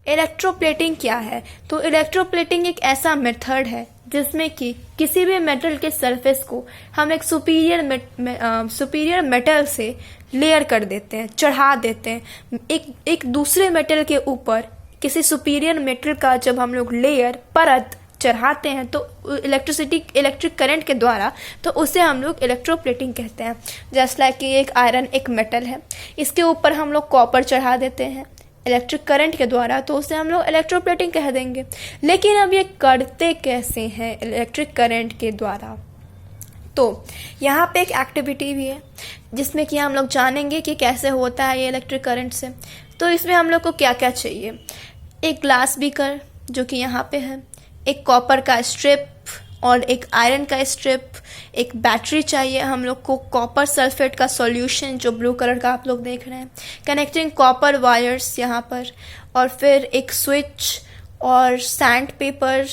Electroplating क्या है? तो इलेक्ट्रोप्लेटिंग एक ऐसा मेथड है जिसमें कि किसी भी मेटल के सरफेस को हम एक सुपीरियर मेटल से लेयर कर देते हैं, चढ़ा देते हैं। एक दूसरे मेटल के ऊपर किसी सुपीरियर मेटल का जब हम लोग लेयर परत चढ़ाते हैं तो इलेक्ट्रिक करंट के द्वारा, तो उसे हम लोग इलेक्ट्रोप्लेटिंग कहते हैं। जस्ट लाइक कि एक आयरन एक मेटल है, इसके ऊपर हम लोग कॉपर चढ़ा देते हैं इलेक्ट्रिक करंट के द्वारा, तो उसे हम लोग इलेक्ट्रोप्लेटिंग कह देंगे। लेकिन अब ये करते कैसे हैं इलेक्ट्रिक करंट के द्वारा? तो यहाँ पे एक एक्टिविटी भी है जिसमें कि हम लोग जानेंगे कि कैसे होता है ये इलेक्ट्रिक करंट से। तो इसमें हम लोग को क्या क्या चाहिए? एक ग्लास बीकर जो कि यहाँ पे है, एक कॉपर का स्ट्रिप और एक आयरन का स्ट्रिप, एक बैटरी चाहिए हम लोग को, कॉपर सल्फेट का सॉल्यूशन जो ब्लू कलर का आप लोग देख रहे हैं, कनेक्टिंग कॉपर वायर्स यहाँ पर, और फिर एक स्विच और सैंड पेपर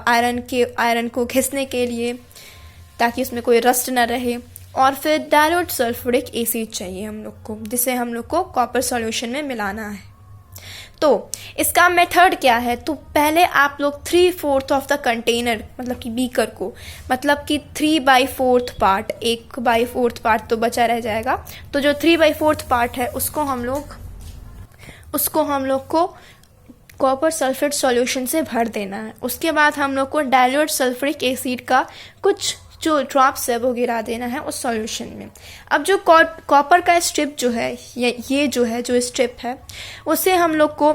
आयरन को घिसने के लिए ताकि उसमें कोई रस्ट ना रहे, और फिर डाइल्यूट सल्फ्यूरिक एसिड चाहिए हम लोग को, जिसे हम लोग को कॉपर सॉल्यूशन में मिलाना है। तो इसका मेथड क्या है? तो पहले आप लोग 3/4 ऑफ द कंटेनर, मतलब कि बीकर को, मतलब कि 3/4 पार्ट, 1/4 पार्ट तो बचा रह जाएगा, तो जो 3/4 पार्ट है उसको हम लोग को कॉपर सल्फेट सॉल्यूशन से भर देना है। उसके बाद हम लोग को डाइल्यूट सल्फ्यूरिक एसिड का कुछ जो ड्रॉप्स है वो गिरा देना है उस सॉल्यूशन में। अब जो कॉपर का स्ट्रिप जो है, ये जो स्ट्रिप है, उसे हम लोग को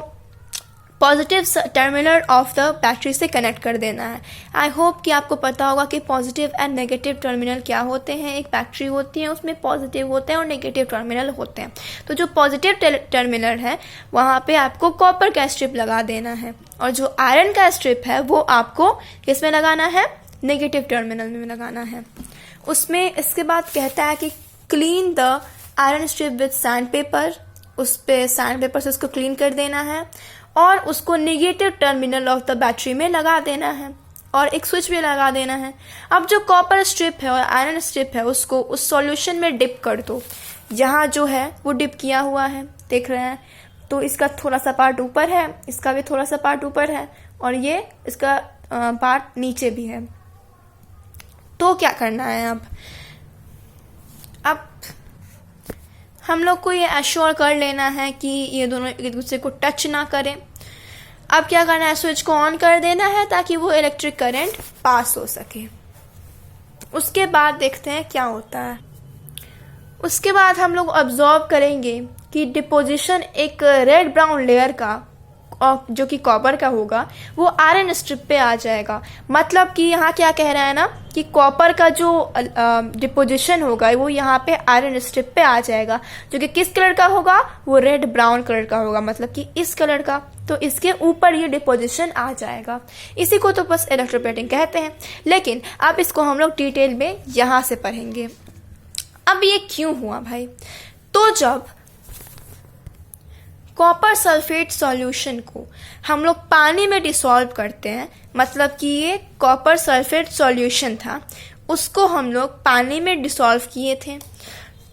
positive terminal of the battery से कनेक्ट कर देना है। आई होप कि आपको पता होगा कि पॉजिटिव एंड नेगेटिव टर्मिनल क्या होते हैं। एक बैटरी होती है, उसमें पॉजिटिव होते हैं और नेगेटिव टर्मिनल होते हैं। तो जो पॉजिटिव टर्मिनल है वहाँ पे आपको कॉपर का स्ट्रिप लगा देना है, और जो आयरन का स्ट्रिप है वो आपको किसमें लगाना है? नेगेटिव टर्मिनल में लगाना है। उसमें इसके बाद कहता है कि clean the iron strip with sand paper, उस पे सैंड पेपर से उसको क्लीन कर देना है और उसको negative terminal of the battery में लगा देना है, और एक स्विच भी लगा देना है। अब जो कॉपर स्ट्रिप है और आयरन स्ट्रिप है उसको उस सॉल्यूशन में डिप कर दो। यहाँ जो है वो डिप किया हुआ है, देख रहे हैं, तो इसका थोड़ा सा पार्ट ऊपर है, इसका भी थोड़ा सा पार्ट ऊपर है, और ये इसका पार्ट नीचे भी है। तो क्या करना है? अब हम लोग को ये एश्योर कर लेना है कि ये दोनों एक दूसरे को टच ना करें। अब क्या करना है? स्विच को ऑन कर देना है ताकि वो इलेक्ट्रिक करंट पास हो सके। उसके बाद देखते हैं क्या होता है। उसके बाद हम लोग ऑब्जर्व करेंगे कि डिपोजिशन एक रेड ब्राउन लेयर का, और जो कि कॉपर का होगा, वो आयरन स्ट्रिप पे आ जाएगा। मतलब कि यहाँ क्या कह रहा है ना कि कॉपर का जो डिपोजिशन होगा वो यहाँ पे आयरन स्ट्रिप पे आ जाएगा, जो कि किस कलर का होगा? वो रेड ब्राउन कलर का होगा, मतलब कि इस कलर का। तो इसके ऊपर ये डिपोजिशन आ जाएगा। इसी को तो बस इलेक्ट्रोप्लेटिंग कहते हैं, लेकिन अब इसको हम लोग डिटेल में यहाँ से पढ़ेंगे। अब ये क्यों हुआ भाई? तो जब कॉपर सल्फेट सॉल्यूशन को हम लोग पानी में डिसॉल्व करते हैं, मतलब कि ये कॉपर सल्फेट सॉल्यूशन था, उसको हम लोग पानी में डिसॉल्व किए थे,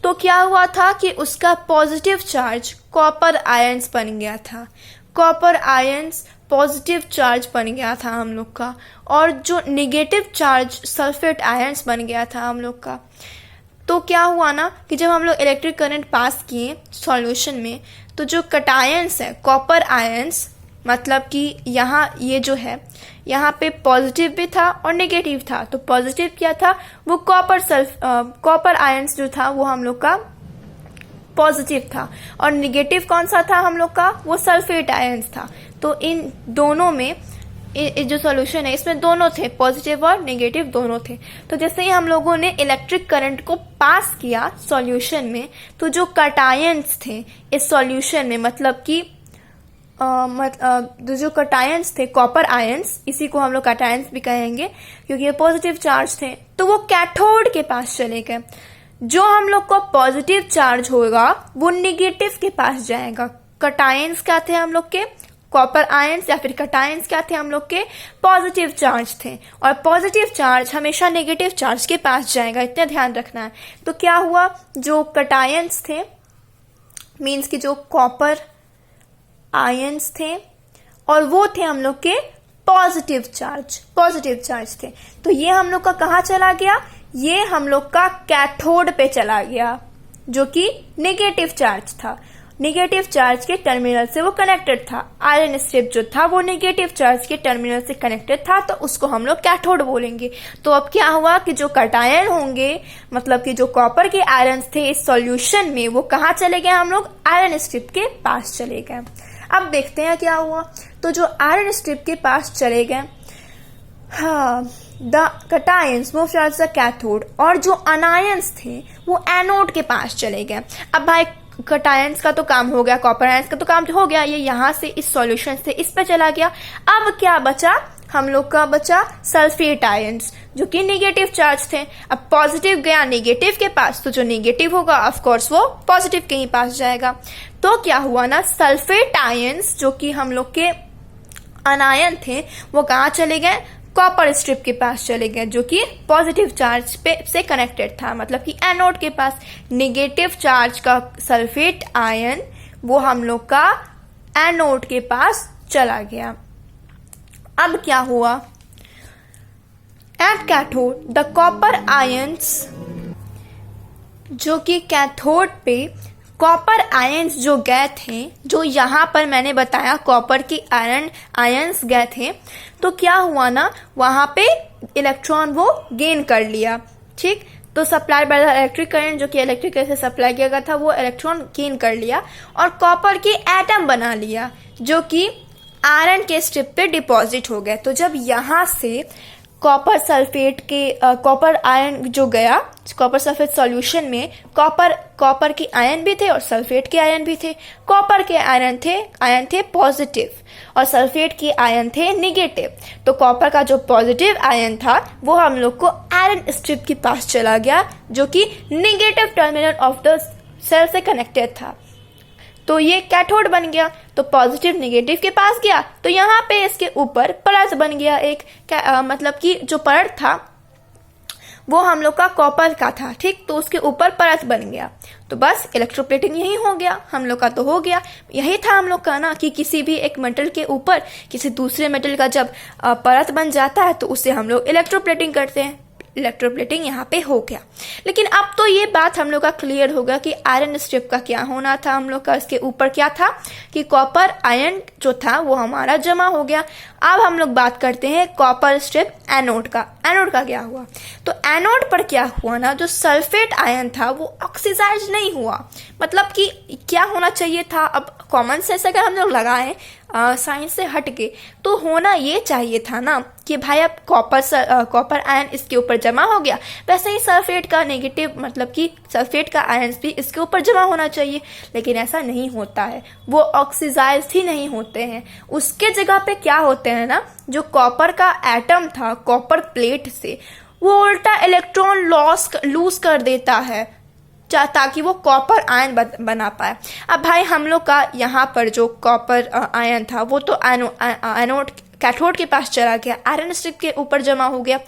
तो क्या हुआ था कि उसका पॉजिटिव चार्ज कॉपर आयंस बन गया था। कॉपर आयंस पॉजिटिव चार्ज बन गया था हम लोग का, और जो नेगेटिव चार्ज सल्फेट आयंस बन गया था हम लोग का। तो क्या हुआ ना कि जब हम लोग इलेक्ट्रिक करंट पास किए सॉल्यूशन में, तो जो कटायंस है कॉपर आयंस, मतलब कि यहाँ ये जो है यहाँ पे पॉजिटिव भी था और नेगेटिव था। तो पॉजिटिव क्या था? वो कॉपर आयंस जो था वो हम लोग का पॉजिटिव था, और नेगेटिव कौन सा था हम लोग का? वो सल्फेट आयंस था। तो इन दोनों में जो सॉल्यूशन है इसमें दोनों थे, पॉजिटिव और नेगेटिव दोनों थे। तो जैसे ही हम लोगों ने इलेक्ट्रिक करंट को पास किया सॉल्यूशन में, तो जो कटायंस थे इस सॉल्यूशन में, मतलब कि जो कटायंस थे कॉपर आयंस, इसी को हम लोग कटायंस भी कहेंगे क्योंकि ये पॉजिटिव चार्ज थे, तो वो कैथोड के पास चले गए। जो हम लोग को पॉजिटिव चार्ज होगा वो नेगेटिव के पास जाएगा। कटायंस क्या थे हम लोग के? कॉपर आयंस, या फिर कटायंस क्या थे हम लोग के? पॉजिटिव चार्ज थे, और पॉजिटिव चार्ज हमेशा नेगेटिव चार्ज के पास जाएगा, इतना ध्यान रखना है। तो क्या हुआ? जो कटायंस थे, मीन्स कि जो कॉपर आयंस थे और वो थे हम लोग के पॉजिटिव चार्ज थे। तो ये हम लोग का कहाँ चला गया, ये हम लोग का कैथोड पे चला गया जो कि नेगेटिव चार्ज था। नेगेटिव चार्ज के टर्मिनल से वो कनेक्टेड था। आयरन स्ट्रिप जो था वो नेगेटिव चार्ज के टर्मिनल से कनेक्टेड था, तो उसको हम लोग कैथोड बोलेंगे। तो अब क्या हुआ कि जो कटायन होंगे, मतलब कि जो कॉपर के आयरन थे इस सॉल्यूशन में, वो कहाँ चले गए, हम लोग आयरन स्ट्रिप के पास चले गए। अब देखते हैं क्या हुआ। तो जो आयरन स्ट्रिप के पास चले गए, हाँ, the cations move towards the cathode, और जो अनायंस थे वो एनोड के पास चले गए। अब भाई कटायंस का तो काम हो गया, कॉपर आयंस का तो काम हो गया, ये यहां से इस सॉल्यूशन से इस पे चला गया। अब क्या बचा, हम लोग का बचा सल्फेट आयंस जो कि नेगेटिव चार्ज थे। अब पॉजिटिव गया नेगेटिव के पास, तो जो नेगेटिव होगा ऑफ कोर्स वो पॉजिटिव के ही पास जाएगा। तो क्या हुआ ना, सल्फेट आयंस जो कि हम लोग के अनायन थे वो कहाँ चले गए, कॉपर स्ट्रिप के पास चले गए जो कि पॉजिटिव चार्ज पे से कनेक्टेड था, मतलब कि एनोड के पास। नेगेटिव चार्ज का सल्फेट आयन वो हम लोग का एनोड के पास चला गया। अब क्या हुआ, at cathode the copper ions, जो कि कैथोड पे कॉपर आयंस जो गए थे, जो यहाँ पर मैंने बताया कॉपर की आयंस गए थे, तो क्या हुआ ना, वहां पे इलेक्ट्रॉन वो गेन कर लिया। ठीक, तो supply by the electric current, जो कि इलेक्ट्रिक करंट से सप्लाई किया गया था, वो इलेक्ट्रॉन गेन कर लिया और कॉपर की एटम बना लिया जो कि आयरन के स्ट्रिप पे डिपॉजिट हो गए। तो जब यहाँ से कॉपर सल्फेट के कॉपर आयन जो गया कॉपर सल्फेट सॉल्यूशन में, कॉपर के आयन भी थे और सल्फेट के आयन भी थे। कॉपर के आयन थे पॉजिटिव और सल्फेट के आयन थे नेगेटिव। तो कॉपर का जो पॉजिटिव आयन था वो हम लोग को आयरन स्ट्रिप के पास चला गया जो कि negative terminal of the cell से कनेक्टेड था। तो ये कैथोड बन गया, तो पॉजिटिव नेगेटिव के पास गया, तो यहाँ पे इसके ऊपर परत बन गया एक, मतलब कि जो परत था वो हम लोग का कॉपर का था। ठीक, तो उसके ऊपर परत बन गया। तो बस इलेक्ट्रोप्लेटिंग यही हो गया, हम लोग का तो हो गया। यही था हम लोग का ना कि किसी भी एक मेटल के ऊपर किसी दूसरे मेटल का जब परत बन जाता है तो उससे हम लोग इलेक्ट्रोप्लेटिंग करते हैं। इलेक्ट्रोप्लेटिंग यहाँ पे हो गया। लेकिन अब तो ये बात हम लोग का क्लियर होगा कि आयरन स्ट्रिप का क्या होना था। हम लोग का इसके ऊपर क्या था कि कॉपर आयन जो था वो हमारा जमा हो गया। अब हम लोग बात करते हैं कॉपर स्ट्रिप एनोड का। एनोड का क्या हुआ, तो एनोड पर क्या हुआ ना, जो सल्फेट आयन था वो ऑक्सीडाइज नहीं हुआ। मतलब कि क्या होना चाहिए था, अब कॉमन सेंस अगर हम लोग लगाएं साइंस से हटके, तो होना ये चाहिए था ना कि भाई अब कॉपर आयन इसके ऊपर जमा हो गया, वैसे ही सल्फेट का नेगेटिव, मतलब कि सल्फेट का आयन भी इसके ऊपर जमा होना चाहिए। लेकिन ऐसा नहीं होता है, वो ऑक्सीडाइज ही नहीं होते हैं। उसके जगह पे क्या होते हैं ना, जो कॉपर का एटम था कॉपर प्लेट से, वो उल्टा इलेक्ट्रॉन लूज कर देता है ताकि वो कॉपर आयन बना पाए। अब भाई हम लोग का यहाँ पर जो कॉपर आयन था वो तो एनोड कैथोड के पास चला गया, आयरन स्ट्रिप के ऊपर जमा हो गया,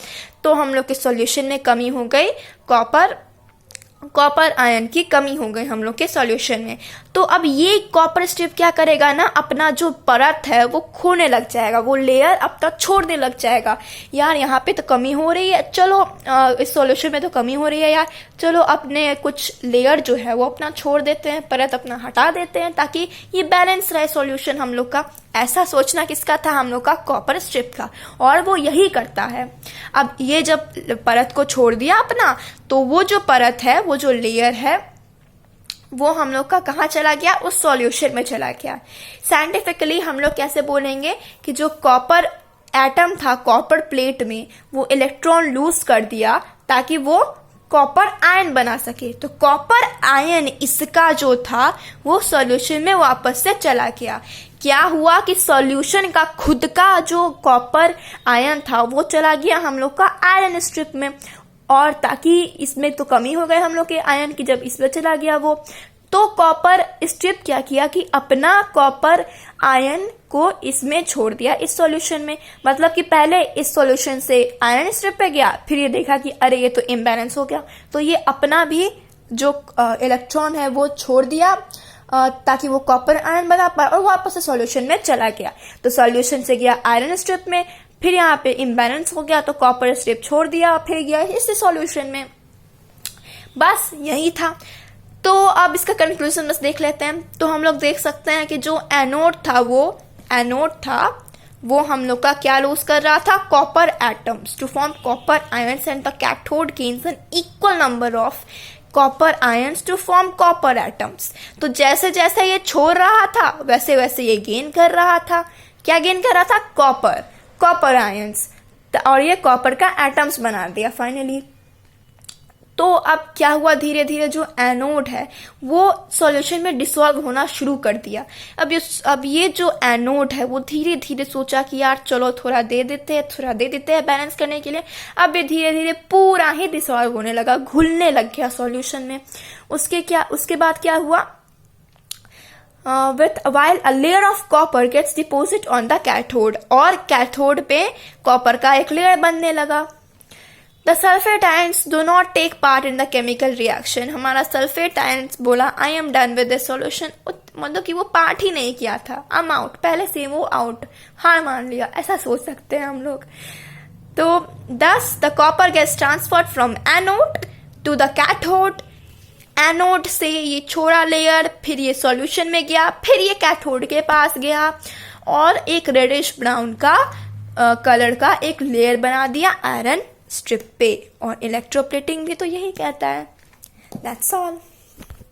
तो हम लोग के सॉल्यूशन में कमी हो गई, कॉपर आयन की कमी हो गई हम लोग के सॉल्यूशन में। तो अब ये कॉपर स्ट्रिप क्या करेगा ना, अपना जो परत है वो खोने लग जाएगा, वो लेयर अब तक छोड़ने लग जाएगा। यार यहाँ पे तो कमी हो रही है, चलो इस सॉल्यूशन में तो कमी हो रही है यार, चलो अपने कुछ लेयर जो है वो अपना छोड़ देते हैं, परत अपना हटा देते हैं ताकि ये बैलेंस रहे सॉल्यूशन हम लोग का। ऐसा सोचना किसका था, हम लोग का कॉपर स्ट्रिप का, और वो यही करता है। अब ये जब परत को छोड़ दिया अपना, तो वो जो परत है, वो जो लेयर है, वो हम लोग का कहाँ चला गया, उस सॉल्यूशन में चला गया। साइंटिफिकली हम लोग कैसे बोलेंगे कि जो कॉपर एटम था कॉपर प्लेट में, वो इलेक्ट्रॉन लूज कर दिया ताकि वो कॉपर आयन बना सके। तो कॉपर आयन इसका जो था वो सॉल्यूशन में वापस से चला गया। क्या हुआ कि सॉल्यूशन का खुद का जो कॉपर आयन था वो चला गया हम लोग का आयरन स्ट्रिप में, और ताकि इसमें तो कमी हो गई हम लोग के आयन की, जब इसमें चला गया वो, तो कॉपर स्ट्रिप क्या किया कि अपना कॉपर आयन को इसमें छोड़ दिया, इस सॉल्यूशन में। मतलब कि पहले इस सॉल्यूशन से आयरन स्ट्रिप पे गया, फिर ये देखा कि अरे ये तो इम्बैलेंस हो गया, तो ये अपना भी जो इलेक्ट्रॉन है वो छोड़ दिया ताकि वो कॉपर आयन बना पाए और वापस से सॉल्यूशन में चला गया। तो सॉल्यूशन से गया आयरन स्ट्रिप में, फिर यहाँ पे इम्बैलेंस हो गया तो कॉपर स्ट्रिप छोड़ दिया, फिर गया इस सॉल्यूशन में। बस यही था। तो अब इसका कंक्लूजन बस देख लेते हैं। तो हम लोग देख सकते हैं कि जो एनोड था वो हम लोग का क्या लूज कर रहा था, copper atoms to form copper ions, and the cathode gains an equal number of copper ions to form copper atoms. तो जैसे जैसे ये छोड़ रहा था वैसे वैसे ये गेन कर रहा था। क्या गेन कर रहा था, कॉपर आयंस, और ये कॉपर का एटम्स बना दिया फाइनली। तो अब क्या हुआ, धीरे धीरे जो एनोड है वो सॉल्यूशन में डिसॉल्व होना शुरू कर दिया। अब ये जो एनोड है वो धीरे धीरे सोचा कि यार चलो थोड़ा दे देते हैं बैलेंस करने के लिए। अब ये धीरे धीरे पूरा ही डिसॉल्व होने लगा, घुलने लग गया सॉल्यूशन में। उसके बाद क्या हुआ, while a layer of copper gets deposit on the cathode, और कैथोड पे कॉपर का एक लेयर बनने लगा। The sulfate ions do not take part in the chemical reaction। हमारा sulfate ions बोला I am done with this solution, मतलब कि वो पार्ट ही नहीं किया था, I'm out, पहले से वो आउट, हार मान लिया, ऐसा सोच सकते हैं हम लोग। तो thus the copper gets transferred from anode to the cathode। Anode से ये छोड़ा लेयर, फिर ये सॉल्यूशन में गया, फिर ये कैथोड के पास गया और एक रेडिश ब्राउन का कलर का एक लेयर बना दिया आयरन स्ट्रिप पे। और इलेक्ट्रोप्लेटिंग भी तो यही कहता है। That's all.